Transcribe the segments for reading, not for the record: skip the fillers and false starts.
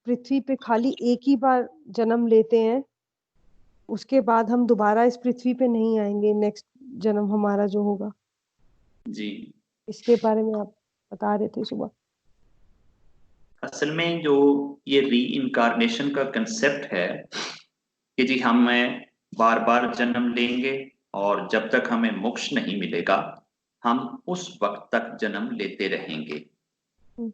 पृथ्वी पे खाली एक ही बार जन्म लेते हैं, उसके बाद हम दोबारा इस पृथ्वी पे नहीं आएंगे, नेक्स्ट जन्म हमारा जो होगा। जी, इसके बारे में आप बता रहे थे सुबह। असल में जो ये री इनकारनेशन का कंसेप्ट है कि जी हमें बार बार जन्म लेंगे और जब तक हमें मोक्ष नहीं मिलेगा हम उस वक्त तक जन्म लेते रहेंगे। हम्म,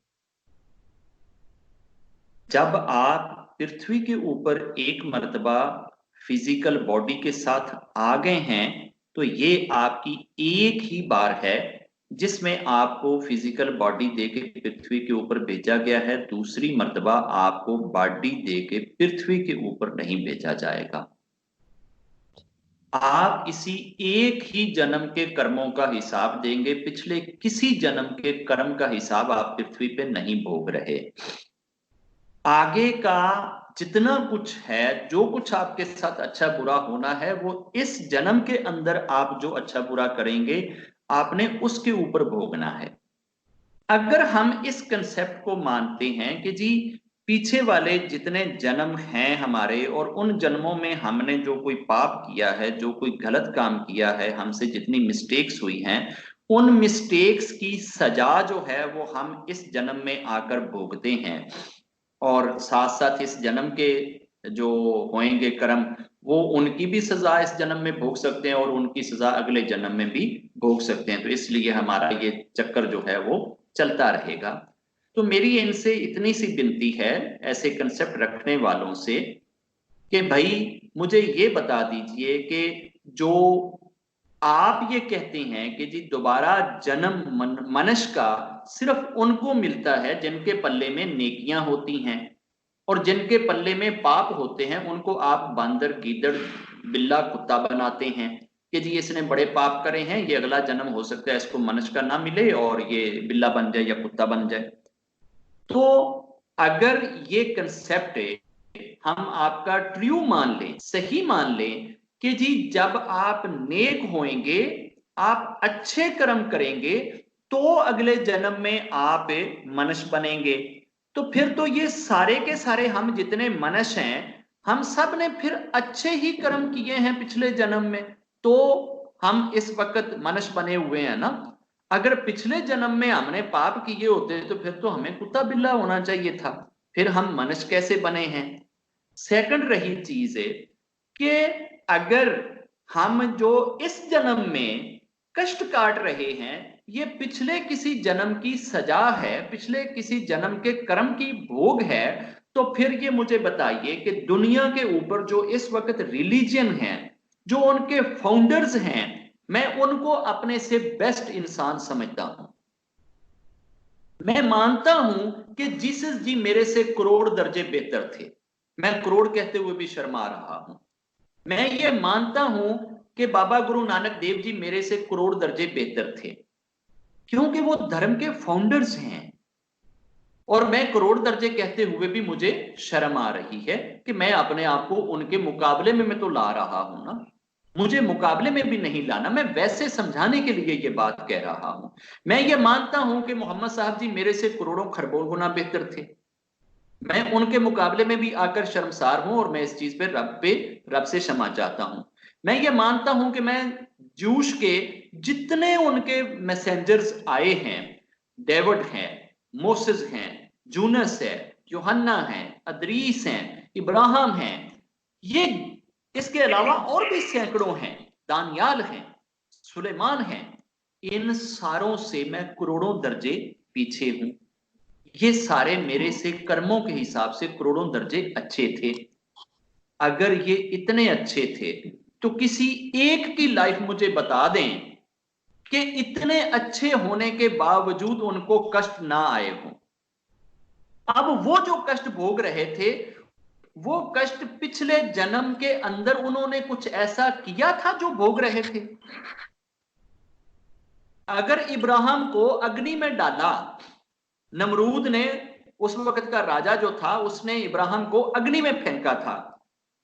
जब आप पृथ्वी के ऊपर एक मर्तबा फिजिकल बॉडी के साथ आ गए हैं तो ये आपकी एक ही बार है जिसमें आपको फिजिकल बॉडी देके पृथ्वी के ऊपर भेजा गया है। दूसरी मर्तबा आपको बॉडी देके पृथ्वी के ऊपर नहीं भेजा जाएगा। आप इसी एक ही जन्म के कर्मों का हिसाब देंगे, पिछले किसी जन्म के कर्म का हिसाब आप पृथ्वी पे नहीं भोग रहे। आगे का जितना कुछ है, जो कुछ आपके साथ अच्छा बुरा होना है, वो इस जन्म के अंदर आप जो अच्छा बुरा करेंगे आपने उसके ऊपर भोगना है। अगर हम इस कंसेप्ट को मानते हैं कि जी पीछे वाले जितने जन्म हैं हमारे और उन जन्मों में हमने जो कोई पाप किया है, जो कोई गलत काम किया है, हमसे जितनी मिस्टेक्स हुई हैं, उन मिस्टेक्स की सजा जो है वो हम इस जन्म में आकर भोगते हैं। और साथ साथ इस जन्म के जो होंगे कर्म वो उनकी भी सजा इस जन्म में भोग सकते हैं और उनकी सजा अगले जन्म में भी भोग सकते हैं। तो इसलिए हमारा ये चक्कर जो है वो चलता रहेगा। तो मेरी इनसे इतनी सी विनती है ऐसे कंसेप्ट रखने वालों से कि भाई मुझे ये बता दीजिए कि जो आप ये कहते हैं कि जी दोबारा जन्म मनुष्य का सिर्फ उनको मिलता है जिनके पल्ले में नेकियां होती हैं, और जिनके पल्ले में पाप होते हैं उनको आप बांदर गीदड़ बिल्ला कुत्ता बनाते हैं कि जी इसने बड़े पाप करे हैं, ये अगला जन्म हो सकता है इसको मनुष्य का ना मिले और ये बिल्ला बन जाए या कुत्ता बन जाए। तो अगर ये कंसेप्ट हम आपका ट्रू मान लें, सही मान लें कि जी जब आप नेक होंगे, आप अच्छे कर्म करेंगे तो अगले जन्म में आप मनुष्य बनेंगे। तो फिर तो ये सारे के सारे हम जितने मनुष्य हैं हम सब ने फिर अच्छे ही कर्म किए हैं पिछले जन्म में, तो हम इस वक्त मनुष्य बने हुए हैं ना। अगर पिछले जन्म में हमने पाप किए होते तो फिर तो हमें कुत्ता बिल्ला होना चाहिए था, फिर हम मनुष्य कैसे बने हैं। सेकंड रही चीज है कि अगर हम जो इस जन्म में कष्ट काट रहे हैं ये पिछले किसी जन्म की सजा है, पिछले किसी जन्म के कर्म की भोग है, तो फिर ये मुझे बताइए कि दुनिया के ऊपर जो इस वक्त रिलीजन है, जो उनके फाउंडर्स हैं, मैं उनको अपने से बेस्ट इंसान समझता हूं। मैं मानता हूं कि जीसस जी मेरे से करोड़ दर्जे बेहतर थे, मैं करोड़ कहते हुए भी शर्मा रहा हूं। मैं ये मानता हूं कि बाबा गुरु नानक देव जी मेरे से करोड़ दर्जे बेहतर थे, क्योंकि वो धर्म के फाउंडर्स हैं। और मैं करोड़ दर्जे कहते हुए भी मुझे शर्म आ रही है कि मैं अपने आप को उनके मुकाबले में मैं तो ला रहा हूं ना, मुझे मुकाबले में भी नहीं लाना, मैं वैसे समझाने के लिए ये बात कह रहा हूं। मैं ये मानता हूं कि मोहम्मद साहब जी मेरे से करोड़ों खरबों गुना बेहतर थे, मैं उनके मुकाबले में भी आकर शर्मसार हूं और मैं इस चीज पे रब से क्षमा चाहता हूं। मैं ये मानता हूं कि मैं जूश के जितने उनके मैसेंजर्स आए हैं, डेविड हैं, मोसेस हैं, जूनस है, यूहन्ना है, अदरीस हैं, इब्राहिम हैं, ये इसके अलावा और भी सैकड़ों हैं, दानियाल हैं, सुलेमान हैं, इन सारों से मैं करोड़ों दर्जे पीछे हूं। ये सारे मेरे से कर्मों के हिसाब से करोड़ों दर्जे अच्छे थे। अगर ये इतने अच्छे थे तो किसी एक की लाइफ मुझे बता दें कि इतने अच्छे होने के बावजूद उनको कष्ट ना आए हो। अब वो जो कष्ट भोग रहे थे वो कष्ट पिछले जन्म के अंदर उन्होंने कुछ ऐसा किया था जो भोग रहे थे। अगर इब्राहिम को अग्नि में डाला, नमरूद ने, उस वक्त का राजा जो था, उसने इब्राहिम को अग्नि में फेंका था,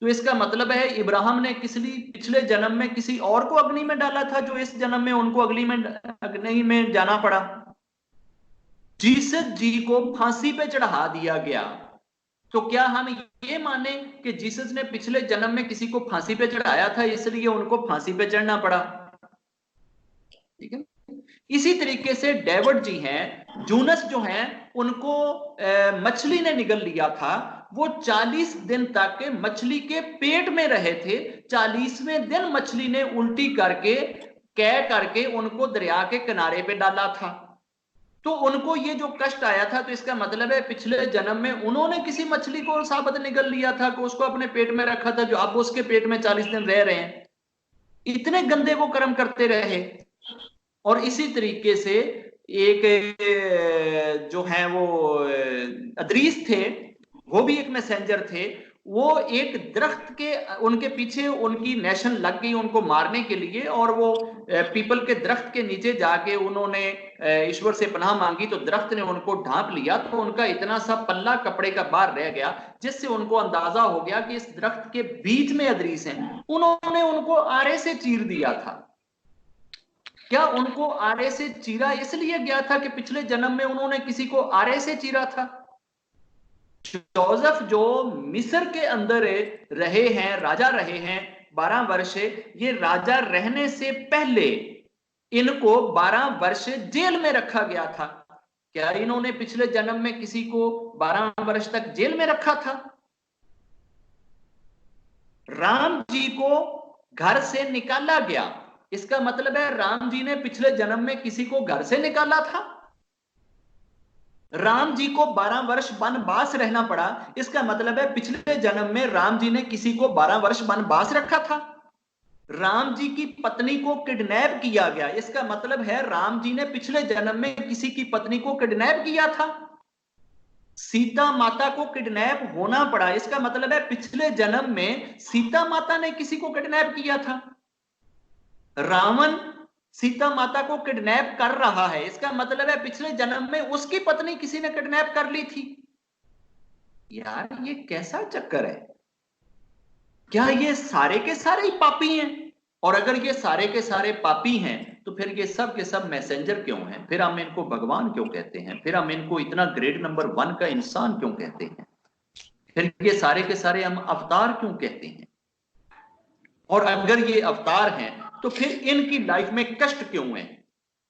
तो इसका मतलब है इब्राहिम ने पिछले जन्म में किसी और को अग्नि में डाला था जो इस जन्म में उनको अग्नि में जाना पड़ा। जीसस जी को फांसी पे चढ़ा दिया गया, तो क्या हम ये माने कि जीसस ने पिछले जन्म में किसी को फांसी पे चढ़ाया था इसलिए उनको फांसी पे चढ़ना पड़ा? ठीक है। इसी तरीके से डेविड जी हैं, जूनस जो हैं, उनको मछली ने निगल लिया था। वो 40 दिन तक मछली के पेट में रहे थे। 40वें दिन मछली ने उल्टी करके कह करके उनको दरिया के किनारे पे डाला था। तो उनको ये जो कष्ट आया था, तो इसका मतलब है पिछले जन्म में उन्होंने किसी मछली को साबत निगल लिया था, कि उसको अपने पेट में रखा था, जो अब उसके पेट में 40 दिन रह रहे हैं। इतने गंदे वो कर्म करते रहे। और इसी तरीके से एक जो है वो अदरीस थे, वो भी एक मैसेंजर थे। वो एक दरख्त के उनके पीछे उनकी नेशन लग गई उनको मारने के लिए, और वो पीपल के दरख्त के नीचे जाके उन्होंने ईश्वर से पनाह मांगी, तो दरख्त ने उनको ढांप लिया। तो उनका इतना सा पल्ला कपड़े का बाहर रह गया, जिससे उनको अंदाजा हो गया कि इस दरख्त के बीच में अदरीस हैं। उन्होंने उनको आरे से चीर दिया था। क्या उनको आरे से चीरा इसलिए गया था कि पिछले जन्म में उन्होंने किसी को आरे से चीरा था? जोसेफ जो मिस्र के अंदर रहे हैं, राजा रहे हैं 12 वर्ष, ये राजा रहने से पहले इनको 12 वर्ष जेल में रखा गया था। क्या इन्होंने पिछले जन्म में किसी को 12 वर्ष तक जेल में रखा था? राम जी को घर से निकाला गया, इसका मतलब है राम जी ने पिछले जन्म में किसी को घर से निकाला था। राम जी को 12 वर्ष वनवास रहना पड़ा, इसका मतलब है पिछले जन्म में राम जी ने किसी को 12 वर्ष वनवास रखा था। राम जी की पत्नी को किडनैप किया गया, इसका मतलब है राम जी ने पिछले जन्म में किसी की पत्नी को किडनैप किया था। सीता माता को किडनैप होना पड़ा, इसका मतलब है पिछले जन्म में सीता माता ने किसी को किडनैप किया था। रावण सीता माता को किडनैप कर रहा है, इसका मतलब है पिछले जन्म में उसकी पत्नी किसी ने किडनैप कर ली थी। यार ये कैसा चक्कर है? क्या ये सारे के सारे ही पापी हैं? और अगर ये सारे के सारे पापी हैं, तो फिर ये सब के सब मैसेंजर क्यों हैं? फिर हम इनको भगवान क्यों कहते हैं? फिर हम इनको इतना ग्रेड नंबर 1 का इंसान क्यों कहते हैं? फिर ये सारे के सारे हम अवतार क्यों कहते हैं? और अगर ये अवतार हैं, तो फिर इनकी लाइफ में कष्ट क्यों है?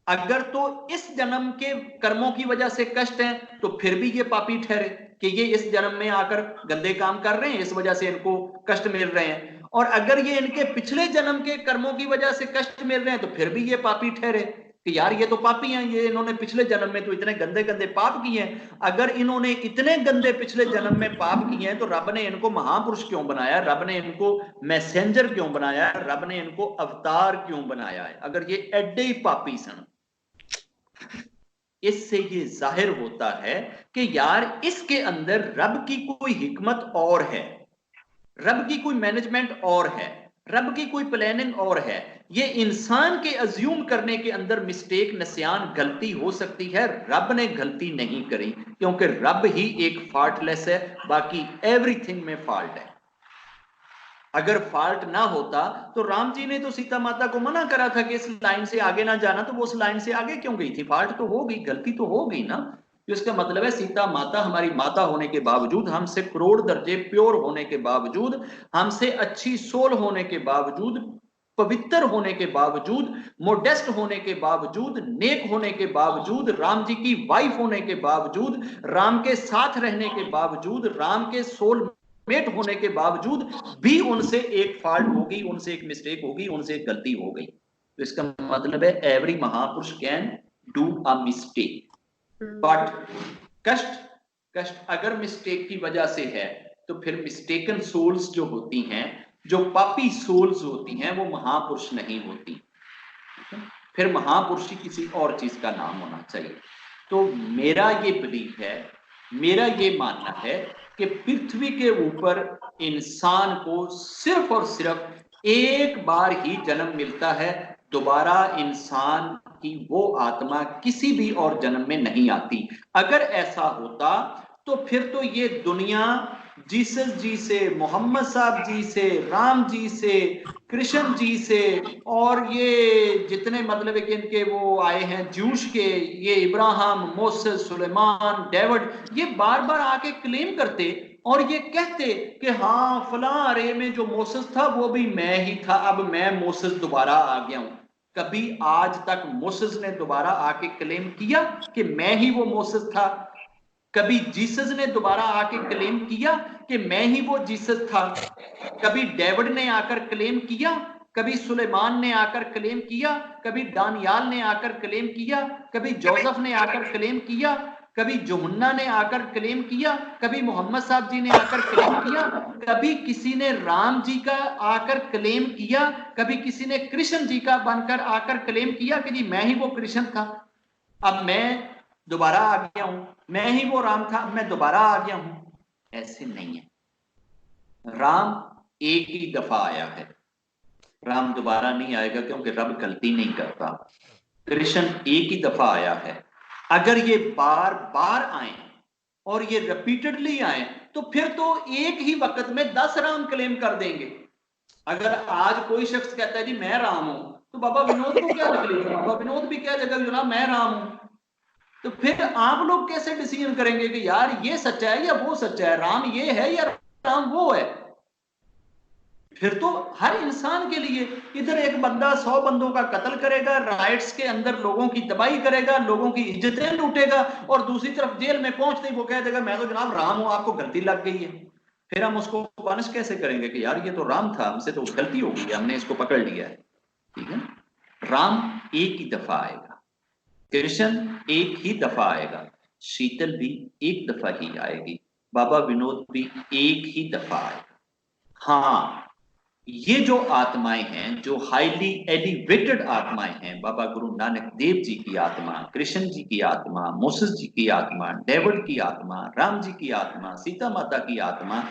अगर तो इस जन्म के कर्मों की वजह से कष्ट है, तो फिर भी ये पापी ठहरे कि ये इस जन्म में आकर गंदे काम कर रहे हैं, इस वजह से इनको कष्ट मिल रहे हैं। और अगर ये इनके पिछले जन्म के कर्मों की वजह से कष्ट मिल रहे हैं, तो फिर भी ये पापी ठहरे कि यार ये तो पापी हैं, ये इन्होंने पिछले जन्म में तो इतने गंदे गंदे पाप किए हैं। अगर इन्होंने इतने गंदे पिछले जन्म में पाप किए हैं, तो रब ने इनको महापुरुष क्यों बनाया? रब ने इनको मैसेंजर क्यों बनाया? रब ने इनको अवतार क्यों बनाया है, अगर ये एडे ही पापी सन? इससे ये जाहिर होता है कि यार इसके अंदर रब की कोई हिकमत और है, रब की कोई मैनेजमेंट और है, रब की कोई प्लानिंग और है। ये इंसान के अज्यूम करने के अंदर मिस्टेक, नस्यान, गलती हो सकती है। रब ने गलती नहीं करी, क्योंकि रब ही एक फॉल्टलेस है, बाकी एवरीथिंग में फॉल्ट है। अगर फॉल्ट ना होता तो राम जी ने तो सीता माता को मना करा था कि इस लाइन से आगे ना जाना, तो वो उस लाइन से आगे क्यों गई थी? फॉल्ट तो हो गई, गलती तो हो गई ना। तो इसका मतलब है सीता माता हमारी माता होने के बावजूद, हमसे करोड़ दर्जे प्योर होने के बावजूद, हमसे अच्छी सोल होने के बावजूद, पवित्र होने के बावजूद, मोडेस्ट होने के बावजूद, नेक होने के बावजूद, राम जी की वाइफ होने के बावजूद, राम के साथ रहने के बावजूद, राम के सोल मेट होने के बावजूद भी उनसे एक फॉल्ट होगी, उनसे एक मिस्टेक होगी, उनसे एक गलती हो गई। तो इसका मतलब है एवरी महापुरुष can do a mistake, but कष्ट अगर मिस्टेक की वजह से है, तो फिर मिस्टेकन सोल्स जो होती हैं, जो पापी सोल्स होती हैं, वो महापुरुष नहीं होती। फिर महापुरुष किसी और चीज का नाम होना चाहिए। तो मेरा ये बिलीफ है, मेरा ये मानना है कि पृथ्वी के ऊपर इंसान को सिर्फ और सिर्फ एक बार ही जन्म मिलता है। दोबारा इंसान की वो आत्मा किसी भी और जन्म में नहीं आती। अगर ऐसा होता तो फिर तो ये दुनिया जीसस जी से, मोहम्मद साहब जी से, राम जी से, कृष्ण जी से, और ये जितने मतलब है कि इनके वो आए हैं जूश के, ये इब्राहिम, मोसेस, सुलेमान, डेविड, ये बार बार आके क्लेम करते और ये कहते कि हाँ फलां अरे में जो मोसेस था वो भी मैं ही था, अब मैं मोसेस दोबारा आ गया हूं। कभी आज तक मोसेस ने दोबारा आके क्लेम किया कि मैं ही वो मोसेस था? कभी जीसस ने दोबारा आके क्लेम किया कि मैं ही वो जीसस था? कभी डेविड ने आकर क्लेम किया? कभी सुलेमान ने आकर क्लेम किया? कभी दानियाल ने आकर क्लेम किया? कभी जोसेफ ने आकर क्लेम किया? कभी यूहन्ना ने आकर क्लेम किया? कभी मोहम्मद साहब जी ने आकर क्लेम किया? कभी किसी ने राम जी का आकर क्लेम किया? कभी किसी ने कृष्ण जी का बनकर आकर क्लेम किया कि जी मैं ही वो कृष्ण था, अब मैं दोबारा आ गया हूं, मैं ही वो राम था, मैं दोबारा आ गया हूं? ऐसे नहीं है। राम एक ही दफा आया है, राम दोबारा नहीं आएगा, क्योंकि रब गलती नहीं करता। कृष्ण एक ही दफा आया है। अगर ये बार बार आए और ये रिपीटेडली आए तो फिर तो एक ही वक्त में 10 राम क्लेम कर देंगे। अगर आज कोई शख्स कहता है जी मैं राम हूं, तो बाबा विनोद को क्या तकलीफ है? बाबा विनोद भी कह देगा जनाब मैं राम हूं। तो फिर आप लोग कैसे डिसीजन करेंगे कि यार ये सच्चा है या वो सच्चा है, राम ये है या राम वो है? फिर तो हर इंसान के लिए, इधर एक बंदा 100 बंदों का कत्ल करेगा, राइट्स के अंदर लोगों की तबाही करेगा, लोगों की इज्जतें लूटेगा, और दूसरी तरफ जेल में पहुंचते ही वो कह देगा मैं तो जनाब राम हूं, आपको गलती लग गई है। फिर हम उसको पनिश कैसे करेंगे कि यार ये तो राम था, हमसे तो गलती हो गई, हमने इसको पकड़ लिया है। ठीक है, राम एक ही दफा आएगा, कृष्ण एक ही दफा आएगा, शीतल भी एक दफा ही आएगी, बाबा विनोद भी एक ही दफा आएगा। हाँ, ये जो आत्माएं हैं, जो हाईली एलिवेटेड आत्माएं हैं, बाबा गुरु नानक देव जी की आत्मा, कृष्ण जी की आत्मा, मोसेस जी की आत्मा, डेविड की आत्मा, राम जी की आत्मा, सीता माता की आत्मा,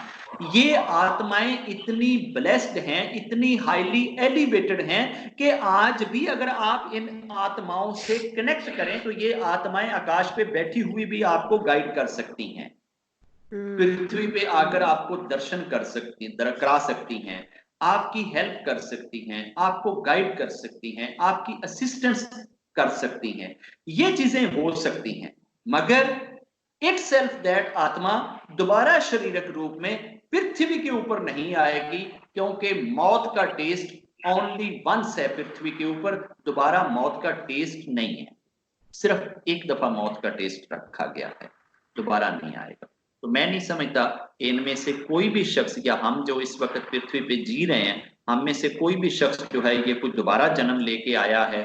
ये आत्माएं इतनी ब्लेस्ड हैं, इतनी हाईली एलिवेटेड हैं कि आज भी अगर आप इन आत्माओं से कनेक्ट करें तो ये आत्माएं आकाश पे बैठी हुई भी आपको गाइड कर सकती हैं, पृथ्वी पे आकर आपको दर्शन कर सकती, करा सकती हैं, आपकी हेल्प कर सकती हैं, आपको गाइड कर सकती हैं, आपकी असिस्टेंस कर सकती हैं, ये चीजें हो सकती हैं। मगर इट सेल्फ दैट आत्मा दोबारा शारीरिक रूप में पृथ्वी के ऊपर नहीं आएगी, क्योंकि मौत का टेस्ट ओनली वंस है पृथ्वी के ऊपर, दोबारा मौत का टेस्ट नहीं है, सिर्फ एक दफा मौत का टेस्ट रखा गया है, दोबारा नहीं आएगा। तो मैं नहीं समझता इनमें से कोई भी शख्स, या हम जो इस वक्त पृथ्वी पे जी रहे हैं, हम में से कोई भी शख्स जो है ये कुछ दोबारा जन्म लेके आया है।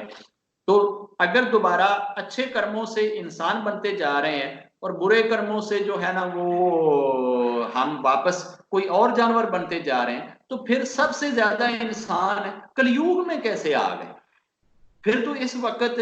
तो अगर दोबारा अच्छे कर्मों से इंसान बनते जा रहे हैं और बुरे कर्मों से जो है ना वो हम वापस कोई और जानवर बनते जा रहे हैं, तो फिर सबसे ज्यादा इंसान कलयुग में कैसे आ गए? फिर तो इस वक्त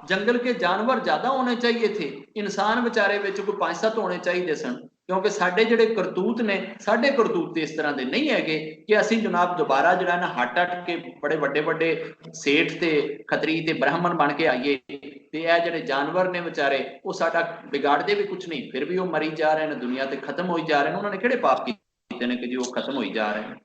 जंगल के जानवर ज्यादा होने चाहिए थे, इंसान बेचारे विच कोई 5-7 होने चाहिए सन, क्योंकि साडे जिहड़े करतूत ने, साडे करतूत इस तरह के नहीं है कि असीं जनाब दोबारा जिहड़ा ना हट हट के बड़े वड्डे वड्डे सेठ ते खतरी ते ब्राह्मण बन के आइए, ते ये जिहड़े जानवर ने बेचारे वो साडा बिगाड़ते भी कुछ नहीं, फिर भी वो मरी जा रहे हैं, दुनिया ते खत्म होई जा रहे हैं। उन्होंने किहड़े पाप कीते ने कि जी वो खत्म होई जा रहे हैं?